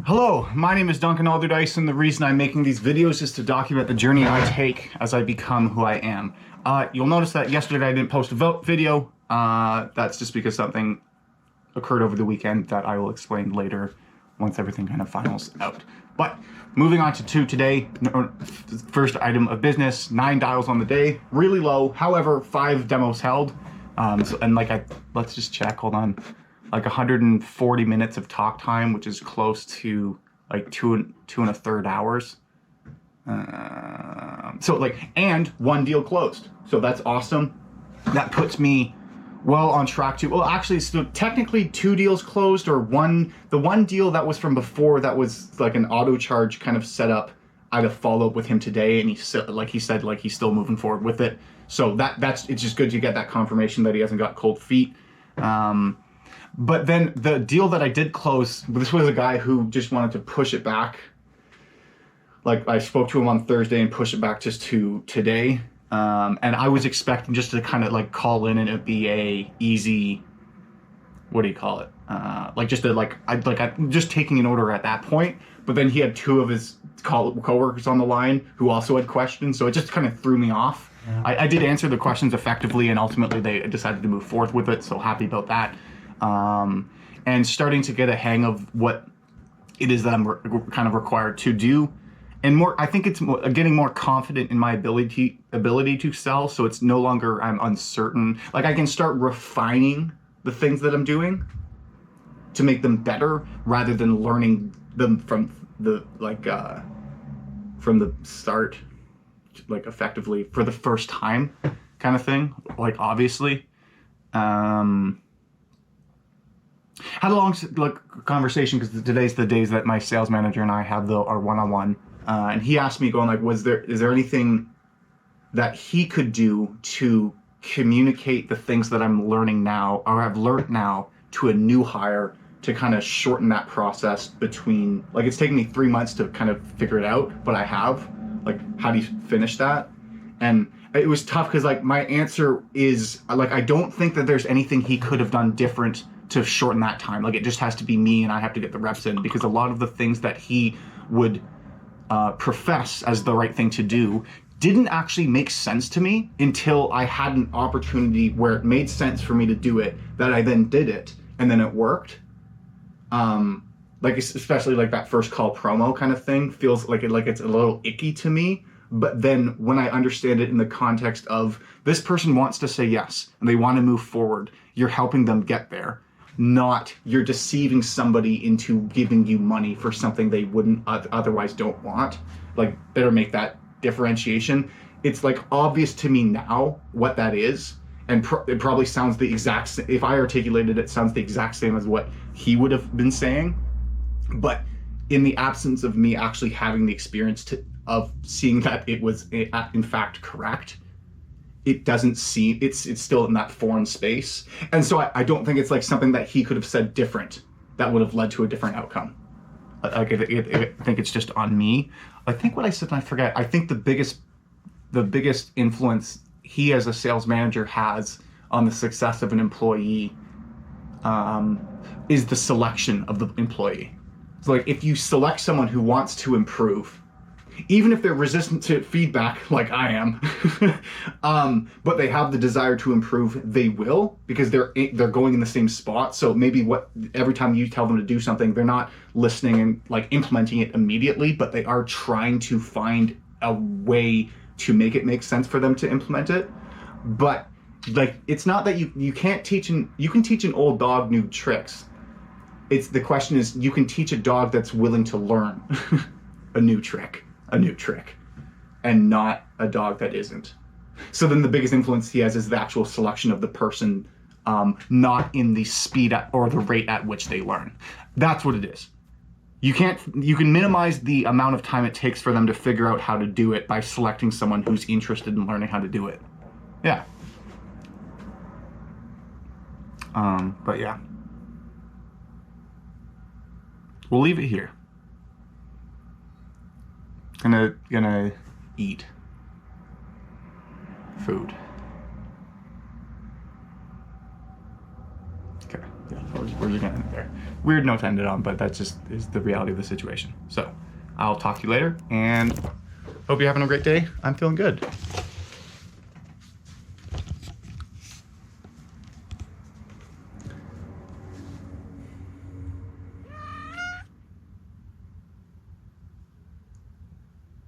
Hello, my name is Duncan Alderdice, and the reason I'm making these videos is to document the journey I take as I become who I am. You'll notice that yesterday I didn't post a video. That's just because something occurred over the weekend that I will explain later once everything kind of finals out. But moving on to today, first item of business, 9 dials on the day, really low. However, 5 demos held. Let's just check, hold on. Like 140 minutes of talk time, which is close to like two and a third hours. And 1 deal closed. So that's awesome. That puts me well on track to, well, actually, so technically 2 deals closed, or the one deal that was from before that was like an auto charge kind of set up. I had a follow up with him today, and he said he's still moving forward with it. So it's just good to get that confirmation that he hasn't got cold feet. But then the deal that I did close, this was a guy who just wanted to push it back. Like, I spoke to him on Thursday and push it back just to today. And I was expecting just to kind of like call in and it'd be a easy, what do you call it? I'm just taking an order at that point. But then he had 2 of his coworkers on the line who also had questions. So it just kind of threw me off. Yeah. I did answer the questions effectively, and ultimately they decided to move forth with it. So happy about that. And starting to get a hang of what it is that I'm kind of required to do, and more. I think it's getting more confident in my ability to sell. So it's no longer I'm uncertain. Like, I can start refining the things that I'm doing to make them better, rather than learning them from the start, like effectively for the first time, kind of thing. Like, obviously. Had a long conversation, because today's the days that my sales manager and I have our one-on-one, and he asked me, going like, is there anything that he could do to communicate the things that I'm learning now, or have learned now, to a new hire, to kind of shorten that process between, like, it's taken me 3 months to kind of figure it out, but I have, like, how do you finish that? And it was tough, because like my answer is, like, I don't think that there's anything he could have done different to shorten that time. Like, it just has to be me, and I have to get the reps in, because a lot of the things that he would profess as the right thing to do didn't actually make sense to me until I had an opportunity where it made sense for me to do it, that I then did it, and then it worked. Like, especially like that first call promo kind of thing feels like it's a little icky to me. But then when I understand it in the context of, this person wants to say yes and they want to move forward, you're helping them get there, not you're deceiving somebody into giving you money for something they wouldn't otherwise don't want. Like, better make that differentiation. It's like obvious to me now what that is, and it probably sounds the exact same. If I articulated it, sounds the exact same as what he would have been saying. But in the absence of me actually having the experience of seeing that it was in fact correct, it doesn't seem, it's still in that foreign space. And so I don't think it's like something that he could have said different that would have led to a different outcome. I think it's just on me. I think what I said, and I forget, I think the biggest influence he as a sales manager has on the success of an employee is the selection of the employee. So like, if you select someone who wants to improve, even if they're resistant to feedback like I am, but they have the desire to improve, they will, because they're going in the same spot. So maybe every time you tell them to do something, they're not listening and like implementing it immediately, but they are trying to find a way to make it make sense for them to implement it. But like, it's not that you can't teach, you can teach an old dog new tricks. The question is, you can teach a dog that's willing to learn a new trick, and not a dog that isn't. So then the biggest influence he has is the actual selection of the person, not in the speed or the rate at which they learn. That's what it is. You can minimize the amount of time it takes for them to figure out how to do it by selecting someone who's interested in learning how to do it. Yeah. But yeah. We'll leave it here. Gonna eat food. Okay. yeah, we're just gonna end it there. Weird note to end it on, but that just is the reality of the situation. So I'll talk to you later, and hope you're having a great day. I'm feeling good.